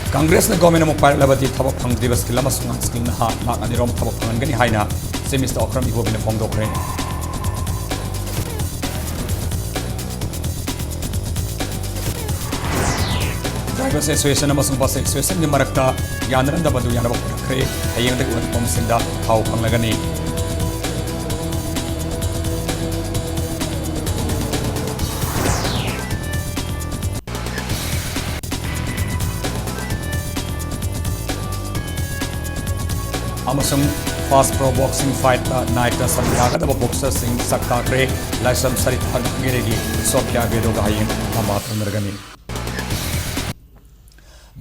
Congress na government mo para labati thabo phang divas kila masung skill na ha lak ani rom thabo phangan gani haina se Mr. Okram ibo bin phong dokre Drivers Association amasung bus association ni marakta yanran da badu yanaba kre hayeng da uan pom sinda thau phang lagani Amasung fast pro boxing fight night samyaga da boxer sing sakta kre laisam sarit hag giregi sopya bedo ga hayin amat nurgani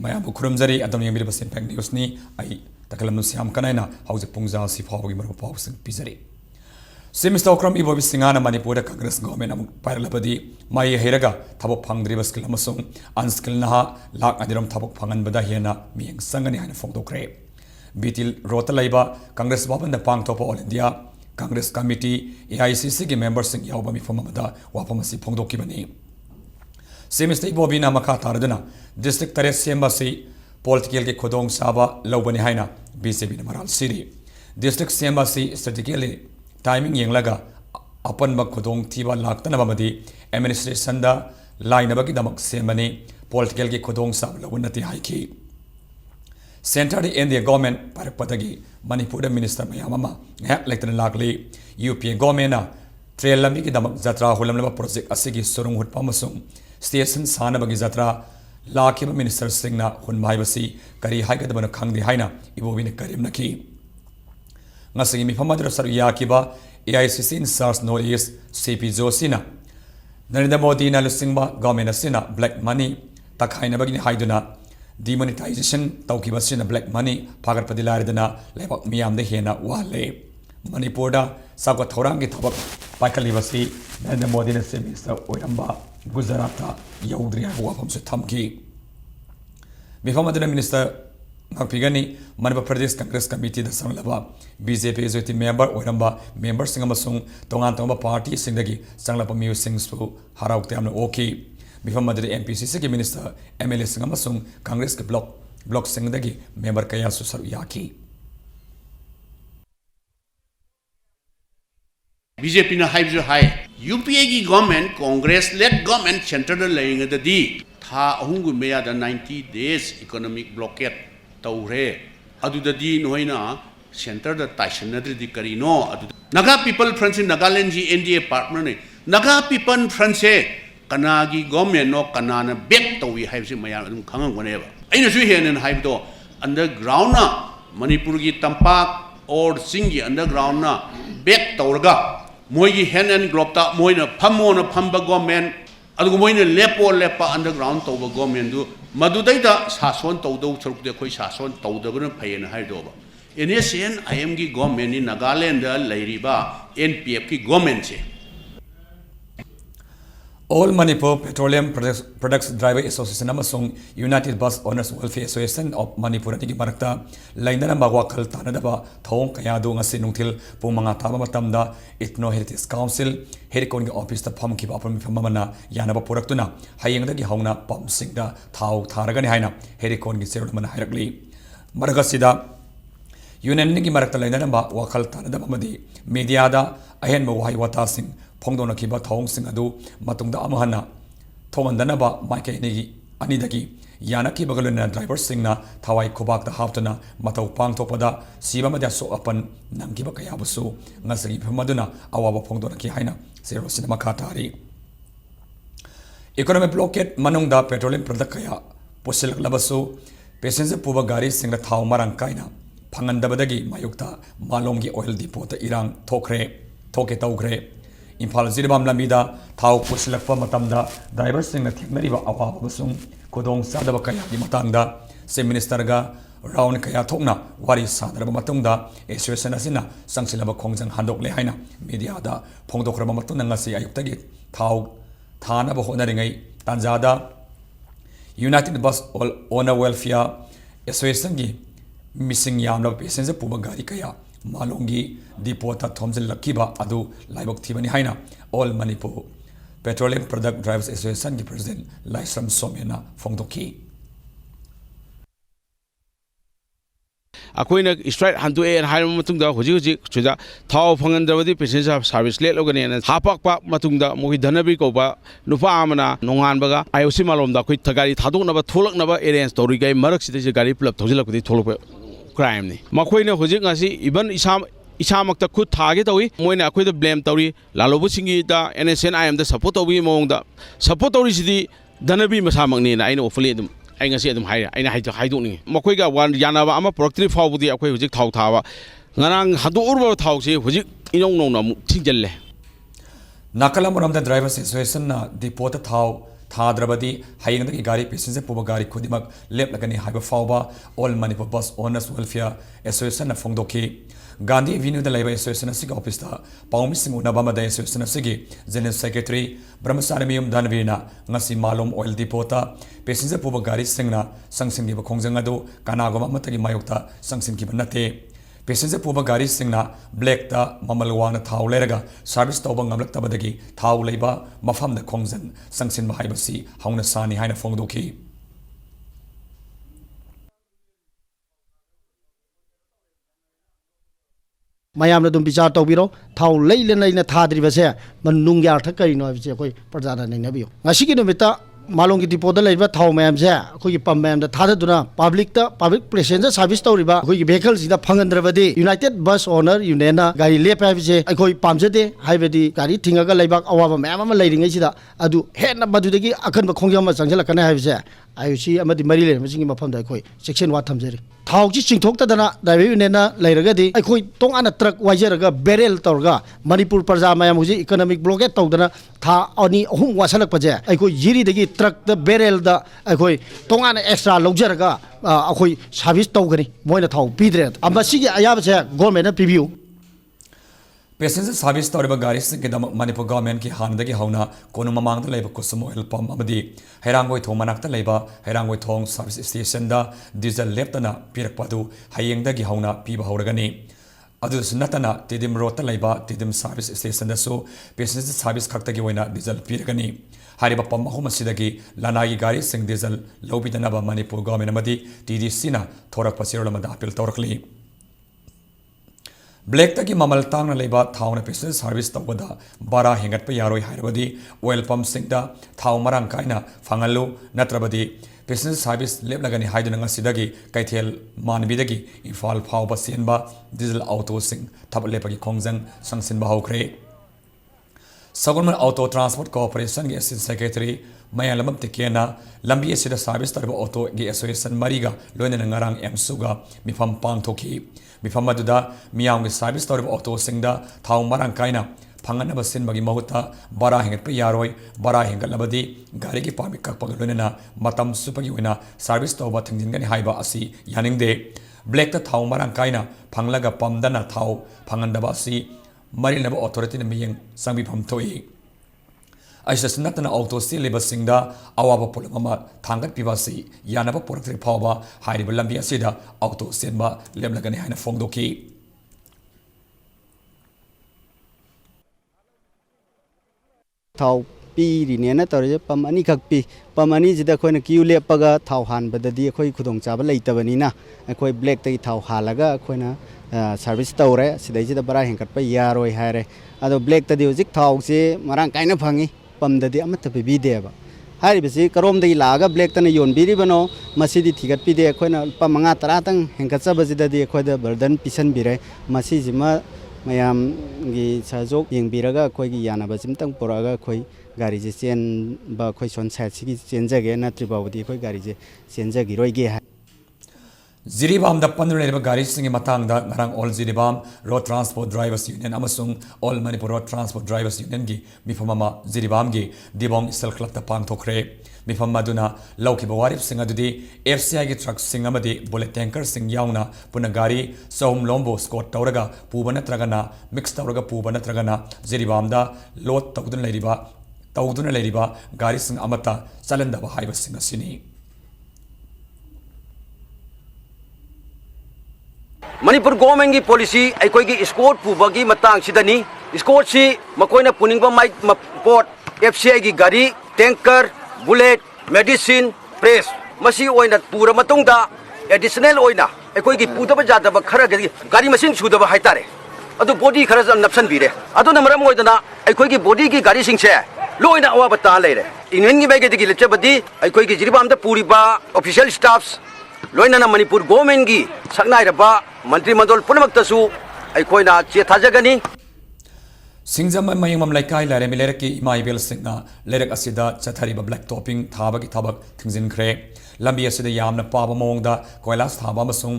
Maya bukurum jari adam yang bilibas impact news ni ai takalam nu siam kanaina hauze pungja si phawgi mar paw sing pizari Semester Okram ibo bisingana Manipur da Congress government am paralabadi mai heraga thabok phangdri baskil amasung unskill na lak adiram thabok phangan bada hiana mieng sangani haina phongdokre Bitil Rota Laiba, Congress Baban the Pang Topo All India, Congress Committee, AICC members in Yaubami Fomada, Wapamasi Pongdo Kibani. Same state Bobina Makatardana, District Teres Embassy, Political Kodong Saba, Lobani Haina, BCB Maral City. District Embassy, strategically, timing Yanglaga, Upon Makodong Tiba Laktanabamadi, Administration da, Line Abaki Damak Semani, Political Kodong Sab, Lawunati Haiki. Centered in the government Parapatagi, Manipur Minister Mayamama, Lecton Lakli, UP government, Trail Lamiki Damak Zatra, Hulamaba project Asigi Surung Hut Pamasung, Station Sanabagi Zatra, Lakim Minister Singna, Hun Maibasi, Kari Haikadaman Kang the Haina, Ibovin Karim Naki. Nasimi Pamadra Saruyakiba, AICC in SARS Northeast, CP Zosina. Narendra Modi Nalusingba, government Asina, black money, Takhaina Bagini Haiduna. Demonetization Taukibasin black money, Pagar Padilardana, Lebak Miam de Hena, Wale, Manipurda, Saga Thorangi Tabak, Pakalivasi, and the modern Semester, Oyamba, Guzarata, Yaudria, Wapam Tamki. Before Madam Minister Pigani, Manipur Pradesh Congress Committee, the Sanlava, BJP is with member, Oyamba, member Singamasung, Tongan Party, Sindagi, Sanlapa Music, Harak Tam Oki. Before Madrid MPCC Minister MLA Singamasung Congress block Singdagi member Kaya Susar Yaki. BJP na hype high. UPA government Congress led government centered laying at the D. Tha Hungu Mea the 90 days economic blockade Taure. Adu the D Noina center the Taishanadri di Carino. Naga people friends in Nagaland NDA partner. Naga people friends Kanagi government no kanana back to we have some Mayan Kang whenever. I know here in Hydo underground Manipur Tampak or Singi underground back to Orga Moyi hen and glopta Moina Pamona Pamba government Adumoina Lepa underground to government do Madudata Sason Todo Churk de Koi Sason Todo pay and Hydoba. In SN I am government in Nagaland Lairiba NPF government. All Manipur Petroleum Products Driver Association Amasung United Bus Owners Welfare Association of Manipur Nigi Marakta Lainana Magwakal Tanadaba Thong Kayadu Ngasinungtil Pumanga Tama Matamda Ethno Heritage Council Herikon Office the Pum Keep Upon Famana Yanaba Puraktuna Hayang the Gihona Pum Singda Tau Taragani Haina Herikon Giserman Hirakli Maragasida Yunan Nigi Marakta Lainana Wakal Tanadamadi Mediada Ahen Mawai Watasing Pongdona Kiba Thong Singadu, Matunda Amahana, Tongandanaba, Mike Nigi, Anidaki, Yanaki Bagaluna driver Singna, Tawai Kubak the Haftana, Matau Pang Topada, Siba Madaso upon Nankiba Kayabusu, Nasri Maduna, Awa Pongdona Kihaina, Zero Cinema Katari. Economic blockade Manungda Petroleum Producaya, Posil Labasu, Passenger Puba Gari Singa Tau Marankaina, Pangandabadagi, Mayukta, Malongi Oil Depot, Irang, Tokre, Toke Taugre. Impal Ziribam Lamida, Tau Pusilakpa Matamda, Divers in the Timeriva Awa Busung, Kodong Sadabakaya Matanda, Se Ministerga, Round Kaya Tokna, Wari Sadaba Matunda, Esresana, Sansilaba Kongs Handok Lehaina, Mediada, Pongdokramatuna Ayuktagit, Tau, Tana Bohonaringai, Tanzada, United Bus Owner Welfare Association, Missing Yamla Passenger Pubagari Kaya. Malongi Depota Thomson Lakiba Adu Laibok Tivani Haina All Manipur Petroleum Product Drivers Association President Laisram Somena Fongdoki ꯑꯩꯈꯣꯏꯅ straight ꯍꯟꯗꯣꯛꯑꯦꯅ ꯍꯥꯏꯔꯕ ꯃꯇꯨꯡꯗ ꯍꯧꯖꯤꯛ ꯁꯤꯗ ꯊꯥꯎ ꯐꯪꯍꯟꯗ꯭ꯔꯕꯗꯤ passenger service ꯂꯦꯞꯂꯒꯅꯦꯅ ꯍꯥꯄꯛꯄ ꯃꯇꯨꯡꯗ ꯃꯈꯣꯏ ꯙꯅꯕꯤ ꯀꯧꯕ ꯅꯨꯄꯥ ꯑꯃꯅ ꯅꯣꯡꯉꯥꯟꯕꯒ IOC ꯃꯥꯂꯣꯝꯗ ꯑꯩꯈꯣꯏ ꯒꯥꯔꯤ ꯊꯥꯗꯣꯛꯅꯕ ꯊꯣꯛꯂꯛꯅꯕ ꯑꯦꯔꯦꯟꯖ ꯇꯧꯔꯤꯉꯩ ꯃꯔꯛꯁꯤꯗꯩꯁꯤ ꯒꯥꯔꯤ ꯄꯨꯂꯞ ꯊꯧꯖꯤꯜꯂꯛꯄꯗꯒꯤ ꯊꯣꯛꯂꯛꯄ ꯀ꯭ꯔꯥꯏꯝꯅꯤ ꯃꯈꯣꯏꯅ ꯍꯧꯖꯤꯛ ꯉꯁꯤ ꯏꯚꯟ ꯏꯁꯥꯃꯛꯇ ꯈꯨꯠ ꯊꯥꯒꯦ ꯇꯧꯏ ꯃꯣꯏꯅ ꯑꯩꯈꯣꯏꯗ ꯕ꯭ꯂꯦꯝ ꯇꯧꯔꯤ ꯂꯥꯜꯍꯧꯕꯁꯤꯡꯒꯤꯗ NSNIMꯗ ꯁꯞꯄꯣꯔꯠ ꯇꯧꯕꯒꯤ ꯃꯑꯣꯡꯗ ꯁꯞꯄꯣꯔꯠ ꯇꯧꯔꯤꯁꯤꯗꯤ ꯙꯅꯕꯤ ꯃꯁꯥꯃꯛꯅꯦꯅ ꯑꯩꯅ ꯑꯣꯐꯟꯂꯤ ꯑꯗꯨꯝ ꯑꯩ ꯉꯁꯤ ꯑꯗꯨꯝ ꯍꯥꯏꯔꯦ ꯑꯩꯅ ꯍꯥꯏꯗꯣꯛꯅꯤꯡꯉꯤ ꯃꯈꯣꯏꯒ ꯌꯥꯅꯕ ꯑꯃ ꯄꯨꯔꯛꯇ꯭ꯔꯤ ꯐꯥꯎꯕꯗꯤ ꯑꯩꯈꯣꯏ ꯍꯧꯖꯤꯛ ꯊꯥꯎ ꯊꯥꯕ ꯉꯔꯥꯡ ꯍꯟꯗꯣꯛꯎꯔꯕ ꯊꯥꯎꯁꯤ ꯍꯧꯖꯤꯛ ꯏꯅꯧ ꯅꯧꯅ ꯑꯃꯨꯛ ꯊꯤꯡꯖꯤꯜꯂꯦ ꯅꯥꯀꯜ ꯑꯃꯔꯣꯝꯗ ꯗ꯭ꯔꯥꯏꯚꯔꯁ ꯑꯦꯁꯣꯁꯤꯌꯦꯁꯟꯅ ꯗꯤꯄꯣꯗ ꯊꯥꯎ ꯊꯥꯗ꯭ꯔꯕꯗꯤ ꯍꯌꯦꯡꯗꯒꯤ ꯒꯥꯔꯤ ꯄꯦꯁꯦꯟꯖꯔ ꯄꯨꯕ ꯒꯥꯔꯤ ꯈꯨꯗꯤꯡꯃꯛ ꯂꯦꯞꯂꯒꯅꯤ ꯍꯥꯏꯕ ꯐꯥꯎꯕ all Manipur bus owners welfare ꯑꯦꯁꯣꯁꯤꯌꯦꯁꯟꯅ ꯐꯣꯡꯗꯣꯛꯈꯤ ꯒꯥꯟꯙꯤ ꯑꯦꯚꯤꯅ꯭ꯌꯨꯗ ꯂꯩꯕ ꯑꯦꯁꯣꯁꯤꯌꯦꯁꯟ ꯑꯁꯤꯒꯤ ꯑꯣꯐꯤꯁꯇ ꯄꯥꯎꯃꯤꯁꯤꯡ ꯎꯅꯕ ꯑꯃꯗ ꯑꯦꯁꯣꯁꯤꯌꯦꯁꯟ ꯑꯁꯤꯒꯤ ꯖꯦꯅꯔꯦꯜ ꯁꯦꯀ꯭ꯔꯦꯇꯔꯤ ꯕ꯭ꯔꯍ꯭ꯃꯆꯥꯔꯤꯃꯌꯨꯝ ꯙꯅꯕꯤꯔꯅ ꯉꯁꯤ ꯃꯥꯂꯣꯝ ꯑꯣꯏꯜ ꯗꯤꯄꯣꯗ ꯄꯦꯁꯦꯟꯖꯔ ꯄꯨꯕ ꯒꯥꯔꯤꯁꯤꯡꯅ ꯆꯪꯁꯤꯟꯈꯤꯕ ꯈꯣꯡꯖꯪ ꯑꯗꯨ ꯀꯅꯥꯒꯨꯝꯕ ꯑꯃꯠꯇꯒꯤ ꯃꯥꯌꯣꯛꯇ ꯆꯪꯁꯤꯟꯈꯤꯕ ꯅꯠꯇꯦ ꯄꯦꯁꯦꯟꯖꯔ ꯄꯨꯕ ꯒꯥꯔꯤꯁꯤꯡꯅ ꯕ꯭ꯂꯦꯛꯇ ꯃꯃꯜ ꯋꯥꯡꯅ ꯊꯥꯎ ꯂꯩꯔꯒ ꯁꯥꯔꯚꯤꯁ ꯇꯧꯕ ꯉꯝꯂꯛꯇꯕꯗꯒꯤ ꯊꯥꯎ ꯂꯩꯕ ꯃꯐꯝꯗ ꯈꯣꯡꯖꯪ ꯆꯪꯁꯤꯟꯕ ꯍꯥꯏꯕꯁꯤ ꯍꯧꯅ ꯁꯥꯅꯤ ꯍꯥꯏꯅ ꯐꯣꯡꯗꯣꯛꯈꯤ ꯃꯌꯥꯝꯅ ꯑꯗꯨꯝ ꯕꯤꯆꯥꯔ ꯇꯧꯕꯤꯔꯣ ꯊꯥꯎ ꯂꯩꯅ ꯊꯥꯗ꯭ꯔꯤꯕꯁꯦ ꯅꯨꯡꯒꯤ ꯑꯥꯔꯊ ꯀꯔꯤꯅꯣ ꯍꯥꯏꯕꯁꯦ ꯑꯩꯈꯣꯏ ꯄ꯭ꯔꯖꯥꯅ ꯅꯩꯅꯕꯤꯌꯨ ꯉꯁꯤꯒꯤ ꯅꯨꯃꯤꯠꯇ मालोंगी डिपोदा लेबा थाव मैम से अखोगी पम मैम दा थादुना पब्लिक पैसेंजर सर्विस तौरिबा अखोगी वेहिकल सिदा फंगंद्रबदी यूनाइटेड बस ओनर यूनियन गाड़ी लेप हाइबसे अखोई पामजदे हाइबदी गाड़ी थिंगागा लेबाक अवाबा मैम अमा लेरिङै सिदा अदु हेन मदुदगी अखनबा खोंजम चंगलकने हाइबसे आयुसी अमदि मरी लेमसिंगी मफमदा अखोई सेक्शन वा थमजरी थावची चिंथोक्तदना ड्राइवर यूनियन लेरगदी अखोई तोंगाना ट्रक वाइजरगा बेरेल तौरगा मणिपुर प्रजा मैम हुजी इकोनॉमिक ब्लॉकेट तौदना था अनि अहुम वासलकपजे अखोई जिरीदगी ट्रक द बेरेल द अखोई तोंगाना एक्स्ट्रा लौजरगा अखोई सर्विस तौगनी मोइना थाव पीद्रे अमसिगी अयाबसे गवर्नमेंट पिबियू पैसेंजर सर्विस तौर गाड़ी मणिपुर गवर्नमेंट की हानदगी हौना कोनु ममांग लेब कुसुम ऑयल पंप अमदी हैरांगोई थोंग मनाक्त लेब हैरांगोई थोंग सर्विस स्टेशन दा डीजल लेप्तना पिरकपदु हयेंगदगी हौना पीब हौरगनी अदुस नतना तिदिम रोड लेब तिदिम सर्विस स्टेशन दसु पैसेंजर सर्विस खक्तगी ओइना डीजल पिरगनी हारिबा पंप अहुम असिदगी लनाई गाड़ी सिंग डीजल लौबिदनबा मणिपुर गवर्नमेंट अमदी TDC ना थोरक पसिरोलमदा अपील तौरकली ब्लैक तकी ममल तांगना लेबा थाउना पैसेंजर सर्विस तौबदा बारा हेंगटप यारोय हाइरबदी ऑयल पंप सिंगदा थाउ मरांग काइना फंगलु नत्रबदी पैसेंजर सर्विस लेबलगनी हाइदुना ngasiदगी कैथेल मानबीदगी इम्फाल फाउबा सेनबा डीजल ऑटो सिंग थब लेपगी खोंजंग संगसिनबा हौख्रे सगुनमन ऑटो ट्रांसपोर्ट कॉर्पोरेशन के असिस्टेंट सेक्रेटरी मयालम तिकेना लंबी असिदा सर्विस तरब ऑटो गे एसोसिएशन मरीगा लोइना ngarang एमसुगा मिफम पांगथोखी मिफम अदुदा मियामगे सर्विस तौर ऑटो सिंगदा थाउ मरांग काइना फंगनब सिनबगी महुता बारा हेंगटप यारोय बारा हेंगटलबदी गाड़ी की पार्मिट ककपग लोइना मतम सुपगी ओइना सर्विस तौबा थिंजिनगनि हाइबा असि यानिंगदे ब्लैक ता थाउ मरांग काइना फंगलगा पमदना थाउ फंगनदबा असि मरिनब ऑथोरिटी मियंग संबिफम थोई ऐसा नतना ऑटो सिलेबसिंगदा अवाब पुलमा थांगत पिबासी यानब पुरक्तरि फावबा हारिब लंबी असिदा ऑटो सेनबा लेमलगनि हाइना फोंदोकी थाव पीरीनेना तौरे पम अनि खक पी पम अनि जिदा अखोइना क्यू लेपगा थाव हानबददी अखोइ खुदोंग चाबा लेतबनिना अखोइ ब्लैक तगी थाव हालगा अखोइना सर्विस तौरे सिदैजिदा बरा हेंकटपा यारोय हारे अदो ब्लैक तदी हुजिक थावसे मरांग काइना फंगी पमददी अमत पिबीदेबा हारिबसी करोमदगी लागा ब्लैक तने योनबिरिबनो मसीदी थिगतपिदे अखोइना लुपा 5-10 तंग हेंकटचबजिददी अखोइदा बर्डन पिसनबिरे मसीजिमा मयाम गी साजोक येंबिरगा अखोइगी यानाबजिमतंग पुरागा अखोइ गाड़ी जे चेन बा अखोइ सोन साइड सिगी चेनजगे नत्रिबावदी अखोइ गाड़ी जे चेनजगिरोइगे जिरीबाम द पंद्रेब गाड़ी सिंगी मतंगदा ngarang all Jiribam road transport drivers union अमसुंग all Manipur road transport drivers union की मिफममा जिरीबाम की दिबोंग सल क्लब ता पांगथोखरे मिफम मदुना लौखिब वारिब सिंग अदुदी FCI की ट्रक सिंग अमदी बुलेट टैंकर सिंग याउना पुना गाड़ी सोम लोम्बो स्कॉट तौरगा पुबा नत्रगना मिक्स तौरगा पुबा नत्रगना जिरीबाम दा लोड तौदुना लेरिबा गाड़ी सिंग अमता चलंदबा हाइब सिंग असिनी मणिपुर गवर्नमेंट की पॉलिसी अखोई स्कोट पुबगी मतंग सिदनी स्कोट सी मकोइना पुनिंगबा माइक पोट FCI की गाड़ी टैंकर बुलेट मेडिसिन प्रेस मसी ओइना पुरा मतुंगदा एडिशनल ओइना ꯑꯩꯈꯣꯏꯒꯤ ꯄꯨꯗꯕ ꯌꯥꯗꯕ ꯈꯔꯒꯤ ꯒꯥꯔꯤ ꯃꯁꯤꯡ ꯁꯨꯗꯕ ꯍꯥꯏꯇꯥꯔꯦ ꯑꯗꯨ ꯕꯣꯗꯤ ꯈꯔ ꯅꯞꯁꯟꯕꯤꯔꯦ ꯑꯗꯨꯅ ꯃꯔꯝ ꯑꯣꯏꯗꯅ ꯑꯩꯈꯣꯏꯒꯤ ꯕꯣꯗꯤꯒꯤ ꯒꯥꯔꯤꯁꯤꯡꯁꯦ ꯂꯣꯏꯅ ꯑꯋꯥꯕ ꯇꯥ ꯂꯩꯔꯦ ꯌꯨꯅꯤꯌꯟꯒꯤ ꯃꯥꯏꯀꯩꯗꯒꯤ ꯂꯦꯞꯆꯕꯗꯤ ꯑꯩꯈꯣꯏꯒꯤ ꯖꯤꯔꯤꯕꯥꯝꯗ ꯄꯨꯔꯤꯕ ꯑꯣꯐꯤꯁꯤꯌꯦꯜ ꯁ꯭ꯇꯥꯐꯁ ꯂꯣꯏꯅꯅ ꯃꯅꯤꯄꯨꯔ ꯒꯣꯚꯔꯟꯃꯦꯟꯠꯒꯤ ꯁꯛꯅꯥꯏꯔꯕ ꯃꯟꯇ꯭ꯔꯤ ꯃꯟꯗꯣꯜ ꯄꯨꯝꯅꯃꯛꯇꯁꯨ ꯑꯩꯈꯣꯏꯅ ꯆꯦ ꯊꯥꯖꯒꯅꯤ ꯁꯤꯡꯖꯝ ꯃꯌꯦꯡꯃꯝ ꯂꯩꯀꯥꯏ ꯂꯥꯏꯔꯦꯝꯕꯤ ꯂꯩꯔꯛꯀꯤ ꯏꯃꯥ ꯏꯕꯦꯜꯁꯤꯡꯅ ꯂꯩꯔꯛ ꯑꯁꯤꯗ ꯆꯠꯊꯔꯤꯕ ꯕ꯭ꯂꯦꯛ ꯇꯣꯞꯄꯤꯡ ꯊꯥꯕꯒꯤ ꯊꯕꯛ ꯊꯤꯡꯖꯤꯟꯈ꯭ꯔꯦ ꯂꯝꯕꯤ ꯑꯁꯤꯗ ꯌꯥꯝꯅ ꯄꯥꯕ ꯃꯑꯣꯡꯗ ꯀꯣꯏꯂꯥꯁ ꯊꯥꯕ ꯑꯃꯁꯨꯡ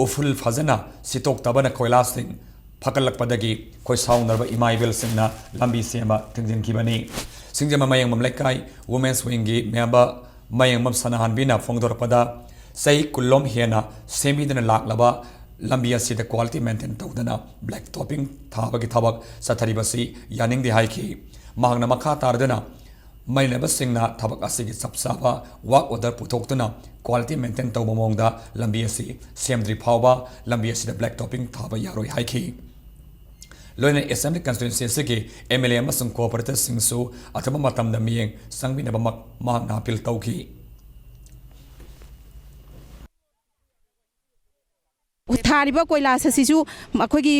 ꯎꯐꯨꯜ ꯐꯖꯅ ꯁꯤꯠꯇꯣꯛꯇꯕꯅ ꯀꯣꯏꯂꯥꯁꯁꯤꯡ ꯐꯒꯠꯂꯛꯄꯗꯒꯤ ꯈꯣꯏꯁꯥꯎꯅꯔꯕ ꯏꯃꯥ ꯏꯕꯦꯜꯁꯤꯡꯅ ꯂꯝꯕꯤ ꯁꯦꯝꯕ ꯊꯤꯡꯖꯤꯟꯈꯤꯕꯅꯤ ꯁꯤꯡꯖꯝ ꯃꯌꯦꯡꯃꯝ ꯂꯩꯀꯥꯏ ꯋꯨꯃꯦꯟꯁ ꯋꯤꯡꯒꯤ ꯃꯦꯝꯕꯔ ꯃꯌꯦꯡꯃꯝ ꯁꯅꯥꯍꯟꯕꯤꯅ ꯐꯣꯡꯗꯣꯔꯛꯄꯗ ꯆꯍꯤ ꯀꯨꯟꯂꯣꯝ ꯍꯦꯟꯅ ꯁꯦꯝꯕꯤꯗꯨꯅ ꯂꯥꯛꯂꯕ ꯂꯝꯕꯤ ꯑꯁꯤꯗ ꯀ꯭ꯋꯥꯂꯤꯇꯤ ꯃꯦꯟꯇꯦꯟ ꯇꯧꯗꯅ ꯕ꯭ꯂꯦꯛ ꯇꯣꯞꯄꯤꯡ ꯊꯥꯕꯒꯤ ꯊꯕꯛ ꯆꯠꯊꯔꯤꯕꯁꯤ ꯌꯥꯅꯤꯡꯗꯦ ꯍꯥꯏꯈꯤ ꯃꯍꯥꯛꯅ ꯃꯈꯥ ꯇꯥꯔꯗꯨꯅ ꯃꯩꯅꯕꯁꯤꯡꯅ ꯊꯕꯛ ꯑꯁꯤꯒꯤ ꯆꯞ ꯆꯥꯕ ꯋꯥꯛ ꯑꯣꯔꯗꯔ ꯄꯨꯊꯣꯛꯇꯨꯅ ꯀ꯭ꯋꯥꯂꯤꯇꯤ ꯃꯦꯟꯇꯦꯟ ꯇꯧꯕ ꯃꯑꯣꯡꯗ ꯂꯝꯕꯤ ꯑꯁꯤ ꯁꯦꯝꯗ꯭ꯔꯤ ꯐꯥꯎꯕ ꯂꯝꯕꯤ ꯑꯁꯤꯗ ꯕ꯭ꯂꯦꯛ ꯇꯣꯞꯄꯤꯡ ꯊꯥꯕ ꯌꯥꯔꯣꯏ ꯍꯥꯏꯈꯤ ꯂꯣꯏꯅ ꯑꯦꯁꯦꯝꯕ꯭ꯂꯤ ꯀꯟꯁꯇꯤꯇ꯭ꯌꯨꯟꯁꯤ ꯑꯁꯤꯒꯤ MLA ꯑꯃꯁꯨꯡ ꯀꯣꯑꯣꯄꯔꯦꯇꯤꯚꯁꯤꯡꯁꯨ ꯑꯊꯨꯕ ꯃꯇꯝꯗ ꯃꯤꯠꯌꯦꯡ ꯆꯪꯕꯤꯅꯕ ꯃꯍꯥꯛꯅ ꯑꯄꯤꯜ ꯇꯧꯈꯤ ꯊꯥꯔꯤꯕ ꯀꯣꯏꯂꯥꯁ ꯑꯁꯤꯁꯨ ꯑꯩꯈꯣꯏꯒꯤ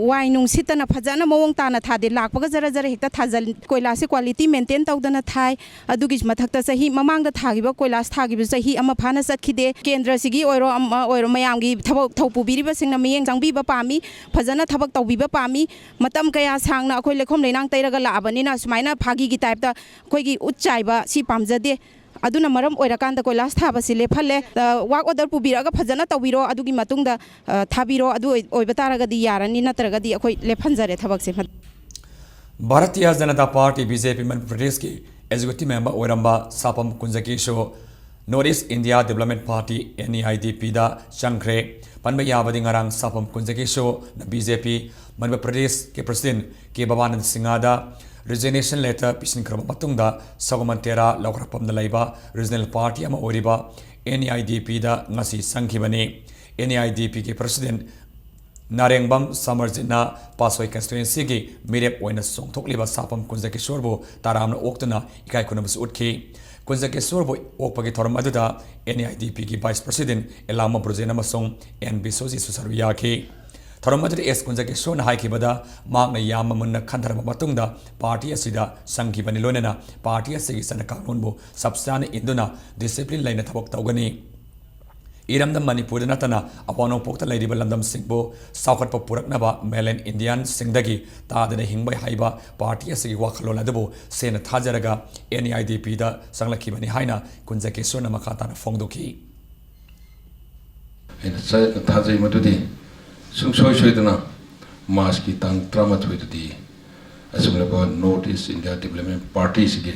ꯋꯥꯏ ꯅꯨꯡ ꯁꯤꯠꯇꯅ ꯐꯖꯅ ꯃꯑꯣꯡ ꯇꯥꯅ ꯊꯥꯗꯦ ꯂꯥꯛꯄꯒ ꯖꯔ ꯖꯔ ꯍꯦꯛꯇ ꯊꯥꯖꯜ ꯀꯣꯏꯂꯥꯁꯁꯤ ꯀ꯭ꯋꯥꯂꯤꯇꯤ ꯃꯦꯟꯇꯦꯟ ꯇꯧꯗꯅ ꯊꯥꯏ ꯑꯗꯨꯒꯤ ꯃꯊꯛꯇ ꯆꯍꯤ ꯃꯃꯥꯡꯗ ꯊꯥꯈꯤꯕ ꯀꯣꯏꯂꯥꯁ ꯊꯥꯈꯤꯕ ꯆꯍꯤ ꯑꯃ ꯐꯥꯅ ꯆꯠꯈꯤꯗꯦ ꯀꯦꯟꯗ꯭ꯔꯁꯤꯒꯤ ꯑꯣꯏꯔꯣ ꯑꯃ ꯑꯣꯏꯔꯣ ꯃꯌꯥꯝꯒꯤ ꯊꯕꯛ ꯊꯧ ꯄꯨꯕꯤꯔꯤꯕꯁꯤꯡꯅ ꯃꯤꯠꯌꯦꯡ ꯆꯪꯕꯤꯕ ꯄꯥꯝꯃꯤ ꯐꯖꯅ ꯊꯕꯛ ꯇꯧꯕꯤꯕ ꯄꯥꯝꯃꯤ ꯃꯇꯝ ꯀꯌꯥ ꯁꯥꯡꯅ ꯑꯩꯈꯣꯏ ꯂꯩꯈꯣꯝ ꯂꯩꯅꯥꯡ ꯇꯩꯔꯒ ꯂꯥꯛꯑꯕꯅꯤꯅ ꯁꯨꯃꯥꯏꯅ ꯐꯥꯒꯤꯒꯤ ꯇꯥꯏꯞꯇ ꯑꯩꯈꯣꯏꯒꯤ ꯎꯠ ꯆꯥꯏꯕ ꯁꯤ ꯄꯥꯝꯖꯗꯦ ꯑꯗꯨꯅ ꯃꯔꯝ ꯑꯣꯏꯔꯀꯥꯟꯗ ꯀꯣꯏꯂꯥꯁ ꯊꯥꯕꯁꯤ ꯂꯦꯞꯍꯜꯂꯦ ꯋꯥꯛ ꯑꯣꯔꯗꯔ ꯄꯨꯕꯤꯔꯛꯑꯒ ꯐꯖꯅ ꯇꯧꯕꯤꯔꯣ ꯑꯗꯨꯒꯤ ꯃꯇꯨꯡꯗ ꯊꯥꯕꯤꯔꯣ ꯑꯗꯨ ꯑꯣꯏꯕ ꯇꯥꯔꯒꯗꯤ ꯌꯥꯔꯅꯤ ꯅꯠꯇ꯭ꯔꯒꯗꯤ ꯑꯩꯈꯣꯏ ꯂꯦꯞꯍꯟꯖꯔꯦ ꯊꯕꯛꯁꯦ ꯚꯥꯔꯇꯤꯌꯥ ꯖꯅता पार्टी BJP मणिपुर प्रदेश की एग्जीक्यूटिव मेंबर ओरंबा Sapam Kunjakesho north east India development party NEIDP दा चंख्रे पनबे याबदी ngarang सापम कुंजकेशो BJP मणिपुर प्रदेश के प्रेसिडेंट के बाबानंद सिंगादा रिजिग्नेशन लेटर पिसिनख्रब मतुंगदा सगमंतेरा लौखरपमदा लैबा रीजनल पार्टी अमा ओरिबा NEIDP दा ngasi sangkhibani NEIDP के प्रेसिडेंट नारेंगबम समरजिना पासोई कंस्टिट्युएंसी की मिरेप ओइना सोंगथोकलिबा सापम कुंजकेश्वरबो तारामना ओक्तुना इकाई खुनबस उठखि कुंजकेश्वरबो ओकपगी थोरम अदुदा NEIDP की vice president एलामा ब्रुजेन अमसोंग N बिसोजी सुसरु याखि theorem अदुदा S कुंजकेश्वरना हाइखिबदा मागना यामा मुन्ना खंधरबा मतुंगदा पार्टी असिदा संघिबनि लोनेना पार्टी असिगी सना कानूनबो सबसाने इंदुना डिसिप्लिन लाइना थबक तौगनी इरमदम मणिपुर नतना अपानो पोक्ता लैरिबा लंदम सिंहबो साउखटप पुरकनबा मेलेन इंडियन सिंहदगी तादने हिंगबै हाइबा पार्टी असगी वाखलोन अदबो सेना थाजरगा NEIDP दा संगलखिबनि हाइना कुंजकेश्वरना मखाताना फोंगदोखि इन थाजै मदुदी सुंगसोय सोयदना मास की तांग त्रामाथोयदुदी असमलबा north east India development party सिगे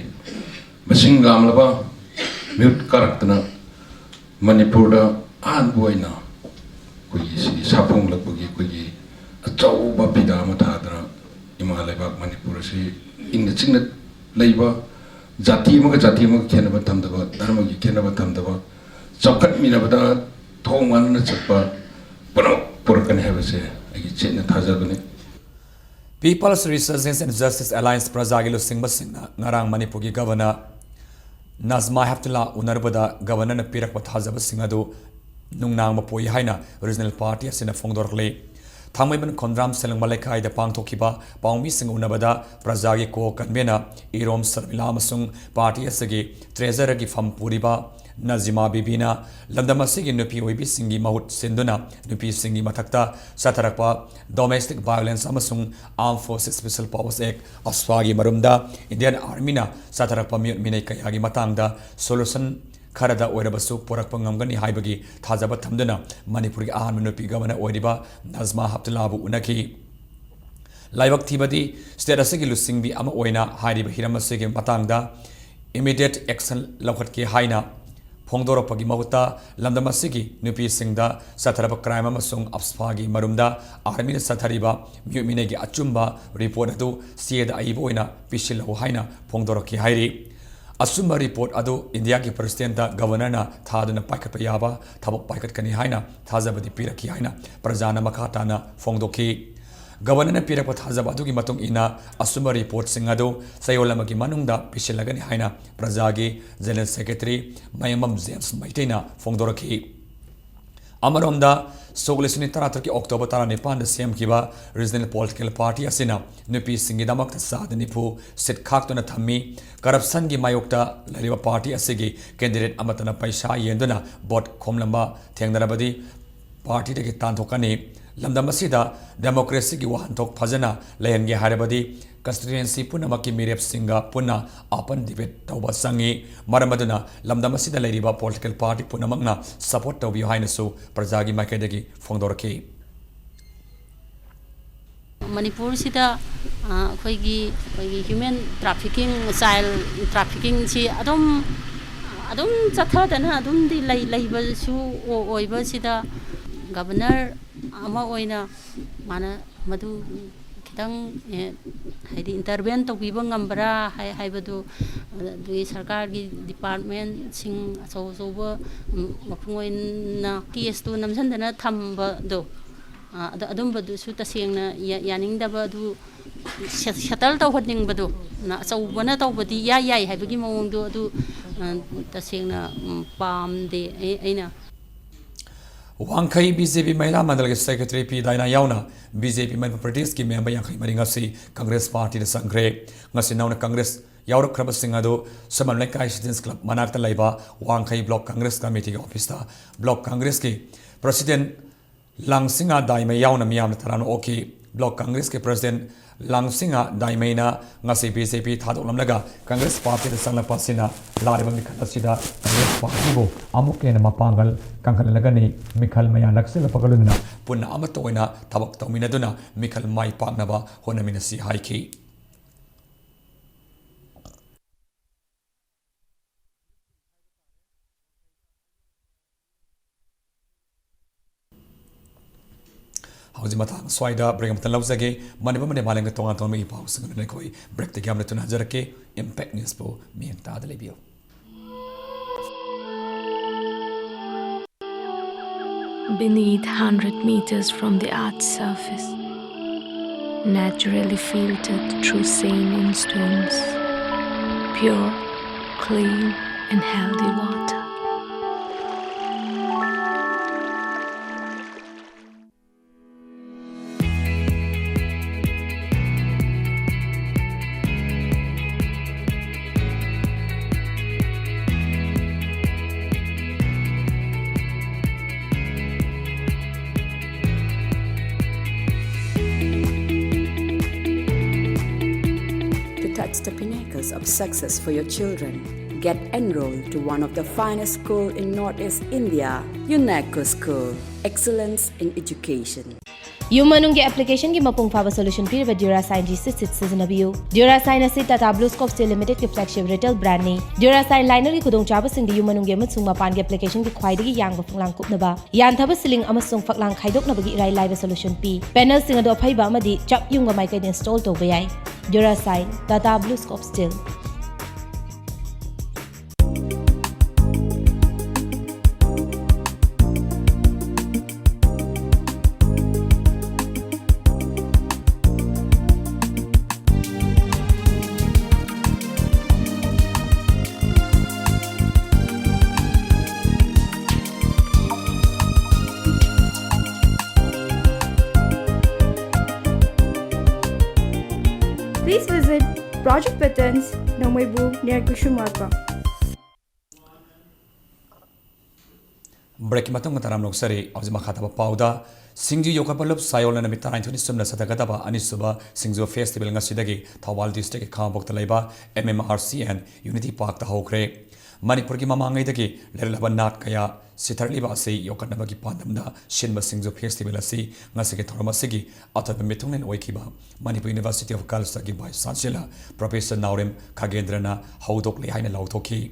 मसिंग गामलबा म्यूट करक्तना मणिपुर आनबोइना कोई साफोंग लगबगी कोई अचौबा पिदा मथादना इमा लेबाक मणिपुर से इन चिंग लेबा जाति मग खेनब थमदबा धर्म की खेनब थमदबा चौकट मिनबदा थोंगन चपा पनो पुरकन हेबसे अगी chain थाजबने People's Resurgence and Justice Alliance Prajagilu Singbasingna ngarang Manipur की governor Nazma Haptula Unarbada Governor Pirak Pathazaba Singadu Nungnang Poi Haina Regional Party as in a Fongdorle Tamiban Kondram Selang Malakai the Pangtokiba Pangmi Sing Unabada Prajagi Ko Kanbena Irom Sarvilamasung Party Asagi Trezeragi Fam Puriba Nazima Bibina Landamasigi Nupi Obi Singi Mahut Sinduna Nupi Singi Matakta Satarapa Domestic Violence Amasung Armed Forces Special Powers Act Aswagi Marumda Indian Army na Satarapa Mine Kayagi Matangda Solution Karada Oirabasu Porakpangangani Haibagi Tazaba Tamduna Manipuri Army Nupi Governor Oiriba Nazma Haptulabu Unaki Laibak Tibadi Stedasigi Lusingbi Ama Oina Haidiba Hiramasigi Matangda Immediate Action Lokatki Haina Pongdorapagi Mahuta, Landamasigi, Nupi Singda, Sataraba Crime Amasung, Abspagi, Marumda, Armin Satariba, Muminegi Achumba, report Adu, Sieda Aiboina, Pishil Haina, Pongdoraki Hairi. Asumba report Adu, India ki Presidenta, Governor, Thadana Pakapayaba, Tabok Pakat Haina, Tazabadi Piraki Haina, Prazana Makatana, Fongdoki. Governor Pirapat Hazabatuki Matung Ina, Asuma report Singado, Sayolamaki Manunda, Pishilagani Haina, Prazagi, General Secretary, Mayamam Zems Maitina, Fongdoraki. Amaronda Soglesini Tarataki October Taranipan the same Kiba Regional Political Party Asina Nupi Singidamak Sadanipu Sit Kaktona Tami Corruption Gi Mayokta Lariba Party Asigi candidate Amatana Paisha Yenduna Bot Komlamba Tengarabadi Party de Tantokani Lamdamasida Democracy Gi Wahantok Pazana Layangi Harabadi constituency Punamaki Mirep Singa Puna Open Debate Tauba Sangi Maramaduna Lamdamasida Ladiba Political Party Punamagna support Tobi Hainasu Prajagi Makadegi Fondorki Manipur sida khoi human trafficking child trafficking chi adum chathadana adum di laiba su oiba sida governor ama oina mana madu kitang haidi intervene to biba ngambra haibadu dui sarkar gi department sing so mapungoina case tu namsandana thamba do adumba du su tasengna yaningdaba du settle tawhadningbadu na achawbana tawbadi yai haibagi mawongdu adu tasengna pamde aina Wangkai BJP Mahila Mandal Secretary P. Daina Yauna, BJP Manipur Pradesh ki member Yankai Maringasi, Congress Party the Sangre, Nasinauna Congress, Yaurok Krabasingado, Saman Lekai Citizens Club, Manakta Laiba, Wangkai Block Congress Committee Officer, Block Congress ki, President Langsinga Daima Yauna Miam Tarano Oki, Block Congress ki President Langsinga Daimena, Nasi BJP Tado Lamlaga, Congress Party the Sangla Pasina, Laribang Katasida, Congress Party Bo, Amuken Mapangal, Kankanagani, Mikal Maya Laxila Pagaluna, Puna Amatoina, Tabak Tominaduna, Mikal Mai Pagnaba, Honaminasi Haiki. Hauzimatang Swaida, bring up the Lauzage, Manipur Malang Tonga me pause and Nekoi, break the gamlet to Nazarake, Impact Nispo, me and Tadalibio. Beneath 100 meters from the Earth's surface, naturally filtered through saline stones, pure, clean, and healthy water. Touch the pinnacles of success for your children. Get enrolled to one of the finest schools in Northeast India, UNESCO School. Excellence in Education. Yumanungi application ki mapung faba solution piriba Durasign G6 sizinabiu. Durasign asi Tata Blue Scope Steel Limited ki flagship retail brand ni. Durasign liner ki kudong chaba sing di yumanungi amasung mapan ki application ki khwaidagi yang faklang kupnaba. Yan thaba siling amasung faklang khaidok nabagi irai live solution pi. Panel sing ado phaiba amadi chap yung gamai kai install to bayai. Durasign Tata Blue Scope Steel. Please visit Project Patterns, Namaibu, near Kushumarpa. Break matang mataram loksari, Ozima Kataba Pauda, Singju Yokapalup, Sayola and Mitan to Nisum Satakataba, Anisuba, Singju Festival Nasidagi, Tawal District, Kambok Talaiba, MMRC and Unity Park the Hokre. Manipur ki mamangai dagi lerlaba nak kaya sitarliba ase yokanabagi pandamda shinba singjo festival ase ngasige thorama sigi athabe mitunglen oikiba Manipur University of Kalsa gi vice chancellor Professor Naurem Khagendrana haudok le haina lauthoki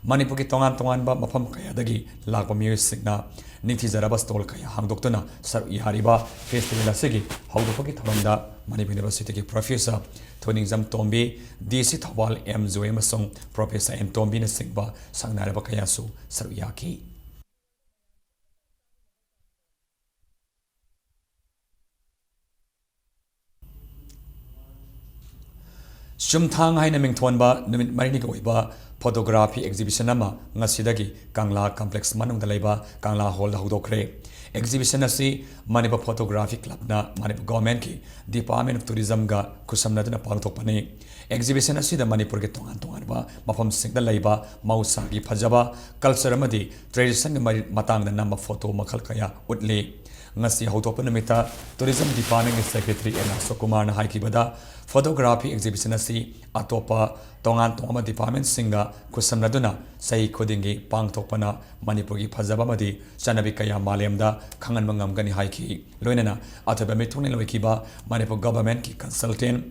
Manipur ki tongan ba mafam kaya dagi lakpa miyosingna ningthi zaraba stall kaya hangdoktuna sar yariba festival asegi haudopagi thamamda Manipur University ki Professor Thoning Tombi, DC Tawal M. Zoemasong, Professor M. Tombi na Singba, Sang Naraba Kayasu, Saruyaki. Shumthang hai naming Tuanba, Numit Marinigoiba, photography exhibition nama, Ngasidagi, Kangla Complex Manung Dalaiba, Kangla Hall Hudokre. exhibition asi Manipur Photography Club na Manipur Government ki Department of Tourism ga kusamnaduna pangthokpani exhibition asi da Manipur ke tongan ba mafam singda laiba mausa gi phajaba culture amadi tradition gi matang da namba photo makhal kaya utli ngasi hautopa namita tourism department secretary ena sokumar na haikibada photography exhibition asi atopa tongan department singa kusamnaduna sai khodingi pangthokpana Manipur gi phajaba madi chanabi kaya malemda khangan mangam gani haiki loinana athoba mithung loikiba Manipur government ki consultant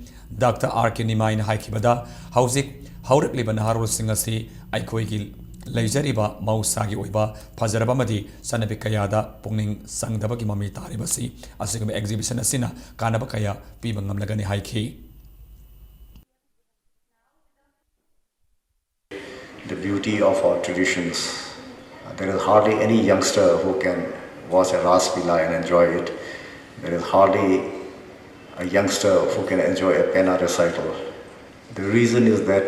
Dr. R.K. Nimai na haikibada hauzik haurik liban harul singasi aikoi gi leijariba mausagi oiba phajraba madi sanabi kayada pungning sangdaba gi mami taribasi asigum exhibition asina kanaba kaya pibangam lagani haiki. The beauty of our traditions. There is hardly any youngster who can watch a Ras Leela and enjoy it. There is hardly a youngster who can enjoy a penna recital. The reason is that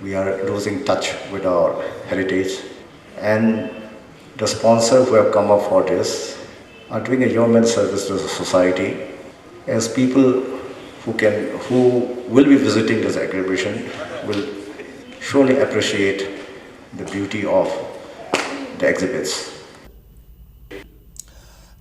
we are losing touch with our heritage, and the sponsors who have come up for this are doing a yeoman service to the society, as people who will be visiting this exhibition will surely appreciate the beauty of the exhibits.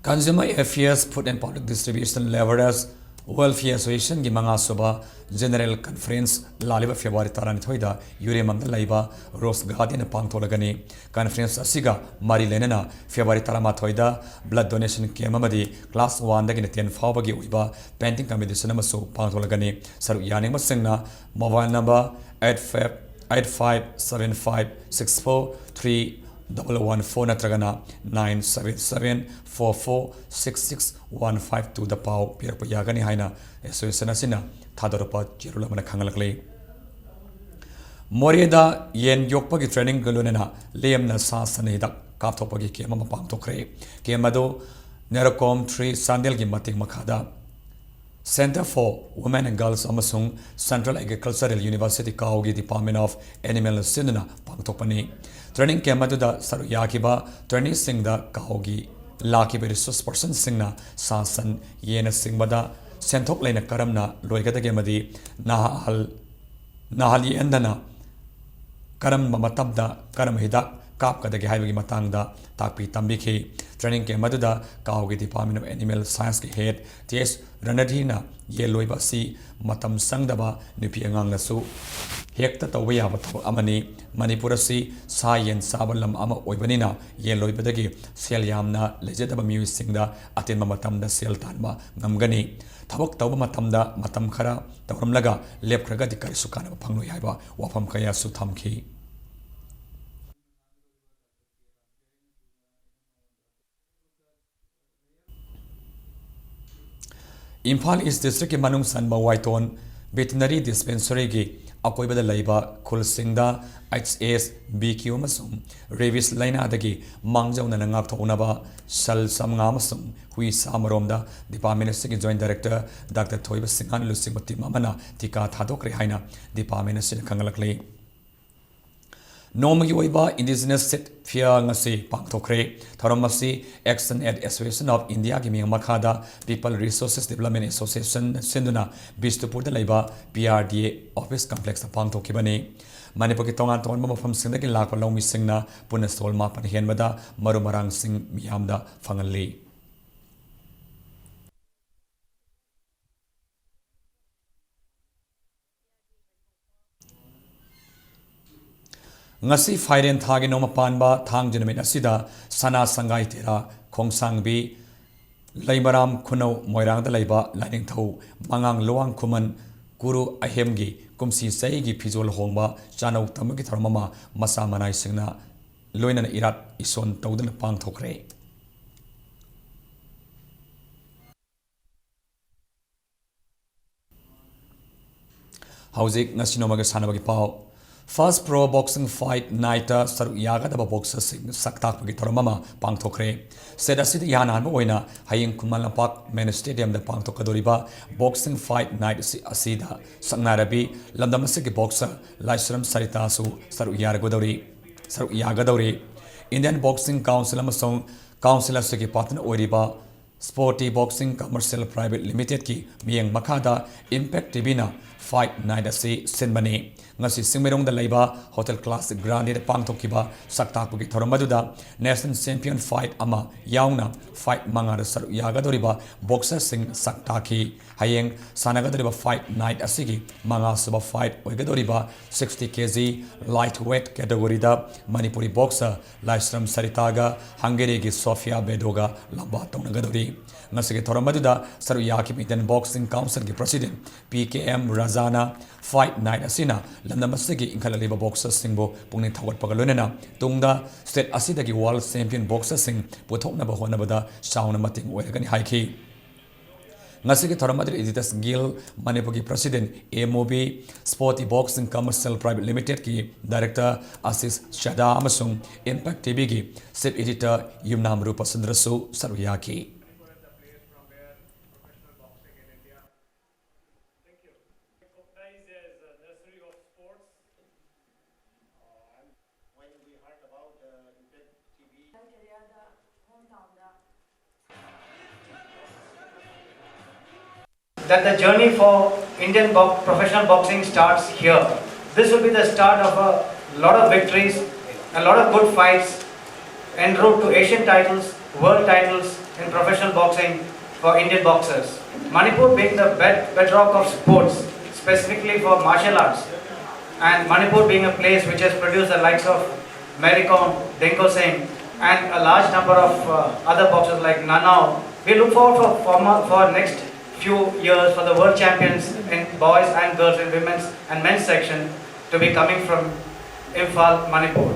Consumer Affairs Food and Public Distribution Laborers Welfare Association gi manga soba General Conference laliba February 12 Yuremam da laiba Rose Garden pangtholagani conference asiga mari lenena February 13 da blood donation camp amadi class 1 da gi 10 fawba gi uiba painting competition amasu pangtholagani saru yaning masengna mobile number 8575643114 natragana 977446615 da pau pirpa yagani haina association asina thadorpa jirula mana khangalakle Morieda yen yokpa gi training galunena lemna sa sanida kapthopa gi kema mapang tokre kemado Nerocom 3 Sandel gi mating makhada Center for Women and Girls amasung Central Agricultural University Kaugi Department of Animal Science pangtokpani training camp aduda saru yakiba training singda Kaugi lakiba resource person singna sasan yena singbada senthok leina karamna loigadage madi nahali endana karam matamda karam hidak kap kadage haibagi matangda takpi tambikhi training camp aduda Kaugi Department of Animal Science ki head TS Ranadhina ye loiba si matam sangdaba nupi angang nasu hekta tawba yaba thawak amani Manipur si sa yen sabalam ama oibanina ye loibadagi sel yamna lejadaba miusingda atin matamda sel tanba ngamgani thawak tawba matamda matam khara tawramlaga lepkhraga dikari sukana phanglo yaiba wafam kaya su thamki Imphal East District ki manung sanba Waiton Veterinary Dispensary ki akoibada laiba khulsingda HS BQ amasung rabies laina adagi mangjauna nangak thonaba sal samnga amasung hui samaromda Department of Joint Director Dr. Thoiba Singhan Lusimati Mamana tika thadokre haina Department of Khangalakle Normally, Waiba Indigenous Set Fear Ngasi Pangtokre, Taramasi Action and Association of India Giming Makada, People Resources Development Association, Senduna, Bistupur the Laiba, PRDA Office Complex Pangtokibani, Manipur Tongan Ton from Sindaki Lapa Lomi Singna, Punastol Mapan Henmada, Marumarang Sing Miamda Fangali. Ngasi Fairen Thagi Nomapanba Thang Jenamit Asida Sana Sangai Tera Kongsangbi Laimaram Kuno Moirang the Laiba Lining Tho Mangang Loang Kuman Guru Ahemgi Kumsi Saigi Pizol Hongba Jano Tamaki Tharmama Masa Manai Singna Loinan Irat Ison Taudan Pang Thokre Hauzik Nasinomaga Sanabagi Pau First Pro Boxing Fight Night Saru Yagadaba Boxer Saktak Pagitarmama Pangtokre said Asid Yanan Boina Haying Kumalapak Men Stadium the Pangtokadoriba Boxing Fight Night Asida Sanarabi Landamasiki Boxer Laisram Saritasu Saru Yagadori Indian Boxing Council Amasong council असगी partner ओरिबा sporty boxing commercial private limited की मियंग मखादा impact टीवीना fight night असी सिनबनी ngasi singmerong da leiba hotel class grande da pangthokiba saktaku ki thoromaduda national champion fight ama yauna fight manga da saru yaga doriba boxer sing saktaki hayeng sanaga doriba fight night asigi manga suba fight oiga doriba 60 kg lightweight category da manipuri boxer laisram saritaga hungary gi sofia bedoga lamba tongnaga dori ngasi ki thoromaduda saru yaki Indian boxing council ki president pkm razana fight night asina lamnamasagi inkhalaliba boxers singbo pungni thawat pagalonena tungda state asidagi world champion boxers sing puthokna ba honabada shauna mating oiragani haiki ngasigi thoramadri editas gil manipur ki president mob sporty boxing commercial private limited ki director asis shada amasung impact tv ki sub editor yumnam rupa sundrasu saruyaki that the journey for Indian professional boxing starts here. This will be the start of a lot of victories, a lot of good fights, en route to Asian titles, world titles in professional boxing for Indian boxers. Manipur being the bedrock of sports, specifically for martial arts, and Manipur being a place which has produced the likes of Mary Kom, Denko Singh, and a large number of other boxers like Nanao. We look forward for next few years for the world champions in boys and girls in women's and men's section to be coming from Imphal, Manipur.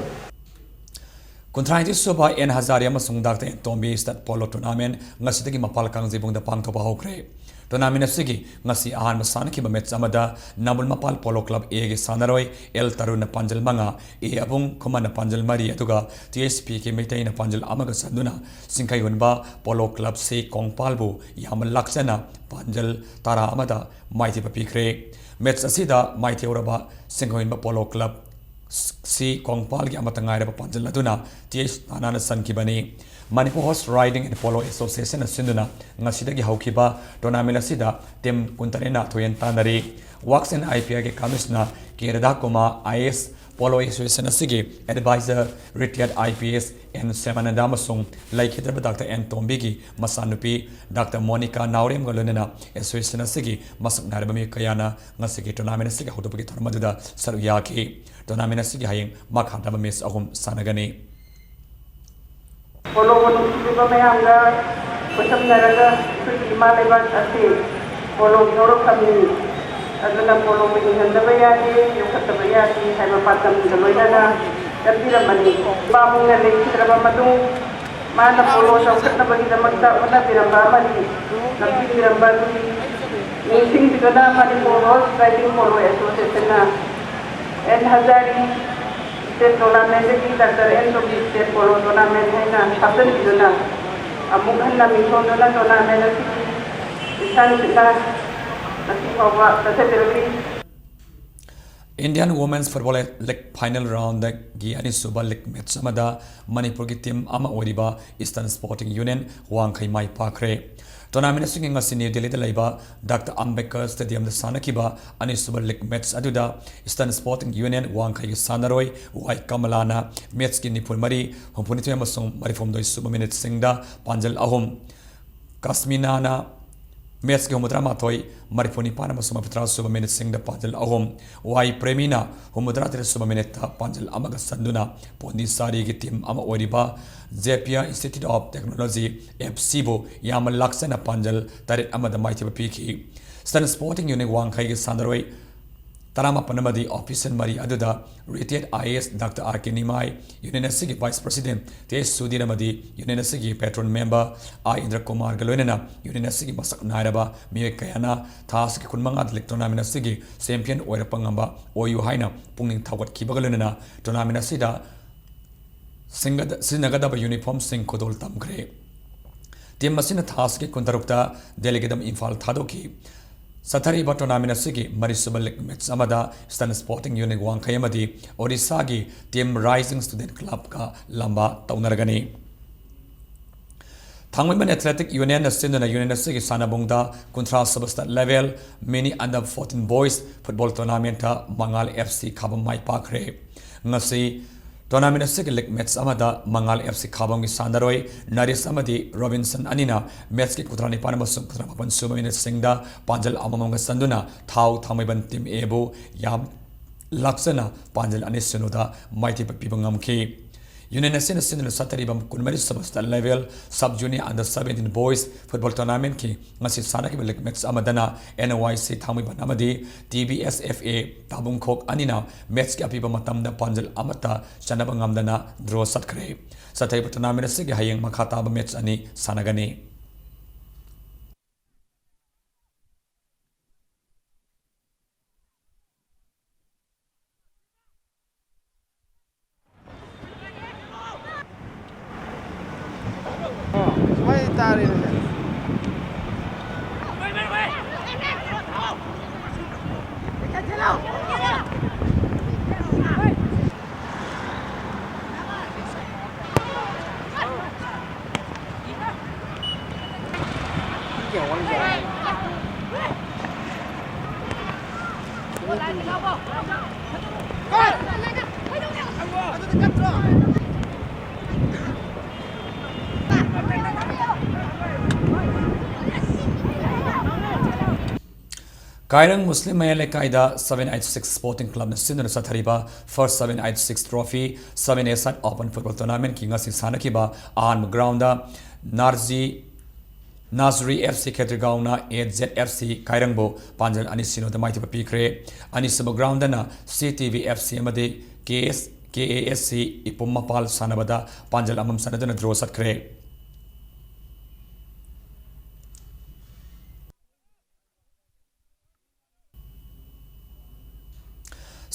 Kuntraiti suba en hazari amasung dakta en tombi stat polo tournament ngasidagi mapal kangjibung da pangthoba hokre tournament asigi ngasi ahan masana ki match amada nabul mapal polo club A gi sanaroi el taruna panjal manga e abung khumana panjal mari aduga tsp ki metai na panjal amaga sanduna singkai hunba polo club se kongpalbu yamal laksana panjal tara amada maiti papikre match asida maiti uraba singhoinba polo club si kongpal gi amatangai ra panjal aduna ts anana sankibani Manipur Horse Riding and Polo Association asinduna ngasidagi haukiba tournament asida tem kuntarena thoyen tanari works and IPA ge commissioner Kerada Kuma IS Polo Association asigi advisor retired IPS and Semananda Masung like Dr. N Tombigi Masanupi Dr. Monica Naurem Galunena Association asigi masak narabami kayana ngasigi tournament asigi hautopi tharmaduda saruyaki tournament asigi hayeng makhadaba mes ahum sanagani Polo Municipal Mayanga, Putamaraga, Maleva, Polo Noro Family, Adana Polo Mingandabayaki, Yukatabayaki, Hamapatam, the Loyana, Tapira Mani, Babu and Rabamadu, Mana Polo, Shakatabaki, the Mata, Pirambamani, Napirambati, Meeting the Gana Manipur Horse Riding Polo Association, and Hazari. Tournament की doctor N तो की state polo tournament है ना हफ्ते की जो ना अब मुखन ना मिसों जो ना टूर्नामेंट की इसान कितना नसी होगा तसे तेरे Indian Women's Football League Final Round gi ani suba league match amada Manipur ki team ama oriba Eastern Sporting Union wangkhai mai pakre tournament sing ngasi New Delhi da laiba Dr. Ambedkar Stadium da sanakiba ani suba league match aduda Eastern Sporting Union wangkhai gi sanaroi wai kamalana match ki nipur mari humpuni thema song marifom doi suba minute singda panjal ahum kasminana match ki humudra mathoi maripuni pana masuma pitra suba minute singda panjal ahum wai premina humudra tre suba minute panjal amaga sanduna pondi sari ki team ama oriba Zapier Institute of Technology FCBO yamal laksana panjal tarit amada maiti piki Stan Sporting Union wangkhai gi sandaroi Tarama Panamadi Officer Mari Aduda retired IAS Dr. R.K. Nimai University Vice President T. Sudiramadi University Patron Member I. Indra Kumar Galunena University Masak Nairaba Mia Kayana Task Kunmanga Tournament Sigi Champion Oirapangamba Oyu Haina Punging Tawat Kibagaluna Tournament Sida Sinagadaba Uniform Sing Kodol Tamgre Team Masina Task Kuntarukta Delegatum Infal Tadoki Satari Batonamina Sigi, Marisubal Metsamada, Stan Sporting Union Wankayamadi, Odisagi, Team Rising Student Club Ka Lamba Taunaragani. Thangmaiban Athletic Union Sindana Union Sigi Sanabungda Kuntra Substat Level Mini Under 14 Boys Football Tournament Mangal FC Kabam Mai Pakre Ngasi Tournament Sigi Lig Match Amada Mangal FC Kabam Sandaroi Naris Amadi Robinson Anina Match Ki Kutrani Panamasum Kutrapan Sumamin Singda Panjal Amamanga Sanduna Tau Thangmaiban Team Ebo Yam Laksana Panjal Anisinoda Mighty Pipangam Ki Union National Sataribam Kunmari Substar Level Sub Junior Under 17 Boys Football Tournament Ki Ngasi Sanaki Lik Max Amadana NYC Thamiban Amadi TBSFA Tabung Kok Anina Match Ki Apiba Matamda Panjal Amata Sanabangamdana Draw Satkre Satay Tournament Sigi Hayang Makata Match Ani Sanagani Kairang Muslim Mayale Kaida 786 Sporting Club na Sindana Sathariba First 786 Trophy 7A Open Football Tournament Ki ngasi sanakiba on grounda Nazri FC Ketrigauna 8ZFC Kairangbo Panjal Anisino the Mighty Pikre Anisaba Groundana CTV FC Amade KASC Ipumapal Sanabada Panjal Amam Sanadana Draw Satkre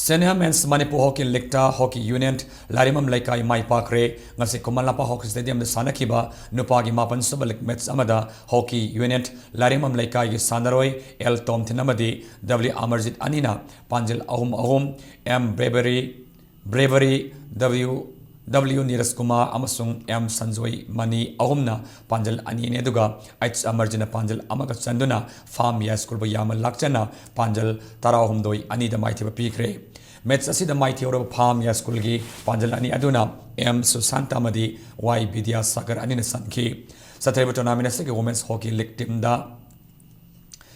Senior Men's Manipur Hockey Licta Hockey Union Larimam Laikai Mai Pakre Ngasi Kumalapa Hockey Stadium the Sanakiba Nupagi Mapan Subalik Mets Amada Hockey Union Larimam Laikai Sandaroi El Tom Tinamadi W Amarjit Anina Panjal Ahum M Bravery W Niras Kumar Amasung M Sanjoi Mani Ahumna Panjal Ani Neduga H Amarjina Panjal Amaga Sanduna Farm Yaskurba Yama Lakchana Panjal Tarahumdoi Ani the Mighty Pikre Mets Asi the Mighty Oro Palm Yaskulgi Panjal Ani Aduna M Susanta Madi Y Vidya Sagar Anina Sanki Satriba Tournament Women's Hockey League Team da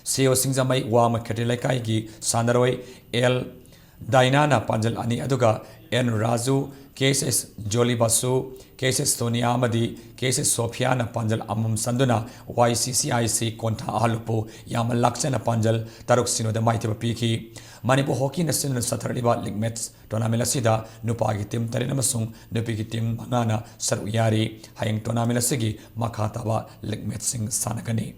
CEO Singzamai Wama Katilekai Gi Sandaroi L Dainana Panjal Ani Aduga N Razu Cases Jolly Basu, Cases Tony Amadi, Cases Sofiana Panjal Amam Sanduna, YCCIC Konta Alupo, Yamal Laksana Panjal, Taruksino the Mighty Piki, Manipur Hockey National Saturday League Mets, Tonamela Sida, Nupagi Tim Tarinamasung, Nupiki Tim Manana, Saruyari, Hayang Tonamela Sigi, Makataba, League Metsing Sanagani.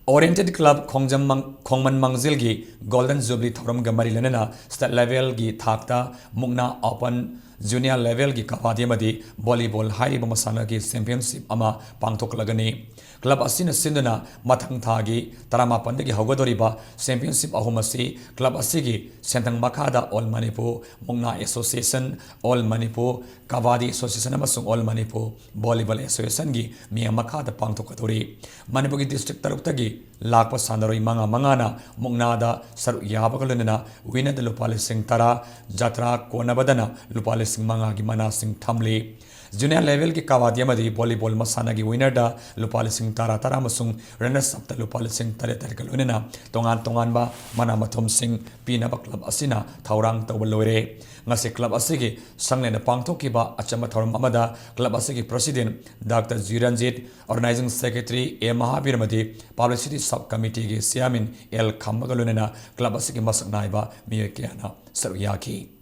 Oriented Club Kongman Mangzilgi Golden Jubilee Thoram Gamari Lenana State Level Gi Thakta Mukna Open Junior Level Gi Kapadiamadi Volleyball Hari Bamasana Gi Championship Ama Pangtok Lagani Club Asina Sindana Matang Thagi Tarama Pandagi Hogadoriba Championship Ahumasi Club Asigi Sentang Makada All Manipur Mukna Association All Manipur Kavadi Association Amasung All Manipur Volleyball Association Gi Mia Makada Pangtokadori Manipur District Taruktagi Lakpa Sandaroi Mangana Muknada Saru Yabakaluna Winner the Lupalising Tara Jatra Konabadana Lupalising Manga Gimana Sing Tamli Junior level ki Kavadiamadi volleyball masana gi winner da Lupalising Tara Tara Masung runners up the Lupalising Tare Tarkalunina Tongan ba Mana Mathom Sing Pinaba Club Asina Taurang Tawalore Ngasi Club Asigi Sangle na Pangtokiba Achama Thoram Amada Club Asigi President Dr. Ziranjit Organizing Secretary A. Mahabirmadi Publicity Subcommittee gi Siamin El Kamagalunina Club Asigi Masak Naiba Miyakiana Saruyaki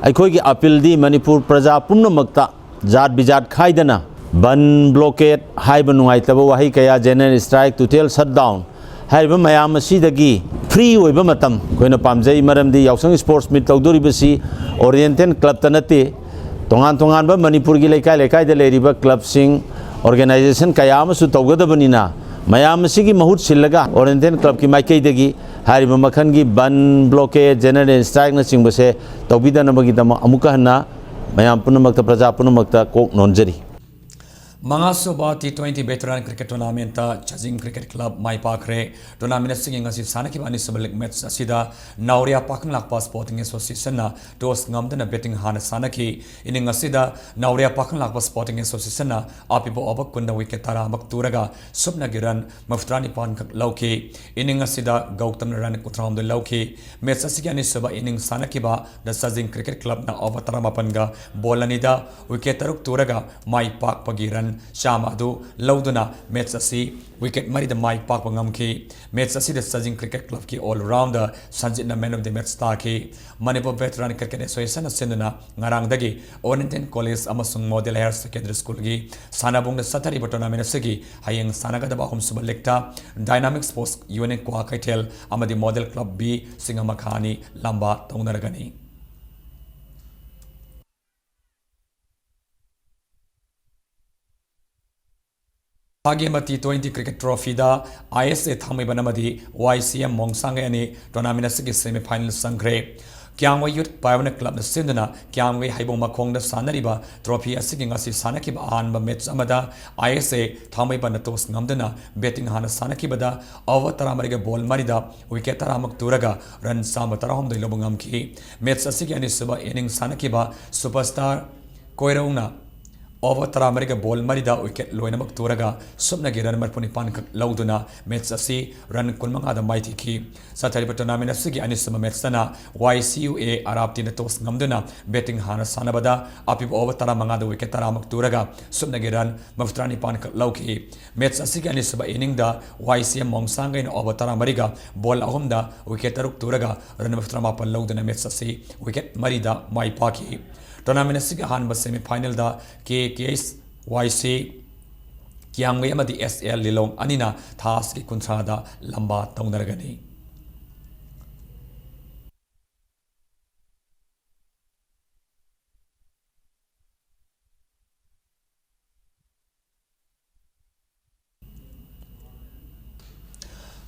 अखोई appeal दी मणिपुर प्रजा पुनमक्ता जात बिजात खाइदना बन blockade HYBE नुंगाइतब वही कया general strike total shutdown हाइब मयाम असिदगी फ्री ओइब मतम कोइना पामजै मरमदी यावसंग स्पोर्ट्स मीट तौदोरिबसी ओरिएंटल क्लब तनते तोंगान मणिपुर की लेकाय लेकाय दे लेरिबा क्लब सिंग ऑर्गेनाइजेशन कया अमसु तौगदबनिना mayam sigi mahut sillaga oriental club ki maikai degi hariba makhan gi ban blockade general strike na singbase tawbidana bagi dama amuka hanna mayam punamakta praja punamakta kok nonjari Mangasuba T20 Veteran Cricket Tournament Chajing Cricket Club Mai Pakre Tournament singing as Sanaki Bani Subalik Mets Asida Nauria Pakan Lakpa Sporting Association Tos Ngamdana betting Hana Sanaki in Asida Nauria Pakan Lakpa Sporting Association Apibo Obakunda Wiketara Makturaga Subnagiran Maftrani Pan Lauki in Asida Gautam Ran Kutram the Lauki Mets Asigani Suba in Sanakiba the Chajing Cricket Club na Avatarapanga Bolanida Wiketaruk Turaga Mai Pak Pagiran Shamadu Lauduna Mets Asi Wicket Mari the Mai Pak Pangamki Mets Asi the Chajing Cricket Club ki all rounder Sanjit man of the Mets Taki Manipur Veteran Cricket Association Sinduna Ngarang Dagi Oriental College Amasung Model Higher Secondary School gi Sanabung the Satari Tournament Sigi Hayang Sanaga Bahum Subalekta Dynamic Sports UN Kwa Kaitel Amadi Model Club B Singamakani Lamba Taunaragani Hagemati T20 Cricket Trophy da ISA Thami Banamadi YCM Mongsangani Tournament Sigi semi-final Sangre Kyangway Youth Pioneer Club the Sindana Kyangway Haibo Makong the Sanariba Trophy Assiging Asi Sanakiba Anba Mets Amada ISA Thami Banatos Namdana betting Hana Sanakibada over Taramariga Ball Marida Wiketaramak Turaga Ran Samatarahom the Lobungamki Mets Assigani Suba inning Sanakiba Superstar Koirona over Taramariga Ball Marida wicket Loinamak Turaga Subnagiran Marpunipan Lauduna Mets Asi Ran Kulmanga the Mighty Key Sataripa Tournament Sigi Anisama Metsana YCUA Arab Tinatos Namduna betting Hana Sanabada Apip over Taramanga the wicket Taramak Turaga Subnagiran Maftrani Pan Lauki Mets Asigi Anisaba inning the YCM Mongsanga in over Taramariga Ball Ahumda wicket Taruk Turaga Ran Maftramapan Lauduna Mets Asi wicket Marida Mai Paki Tournament Siga Hanba semi-final da KKS YC Kyangway Amadi SL Lilong Anina Taski Kuntrada Lamba Taunaragani.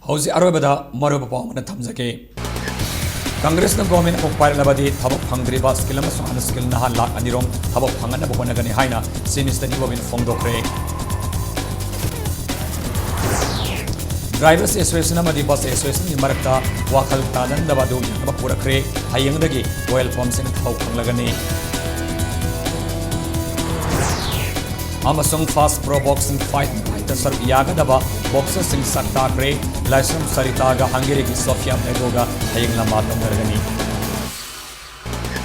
How's the Arabada Marubapa Tamzake? Congress the government of Paralabadi, Tabak Hungry Bas Kilamas on the skill Nahan Lak Anirong, Tabak Hangana Bokanagani Haina, Sinister Nibin Fondokre. Drivers Association Amadi Bus Association Marata, Wakal Tadan Dabadu, Nabapura Kre, Hayangdagi, Oil Pumps in Lagani. Amasung Fast Pro Boxing Fight Fighter Sar Yagadaba, Boxers in Sakta Kre, Lysum Saritaga, Hungary, Sofia Medoga, Hayang Lamatam Gargani.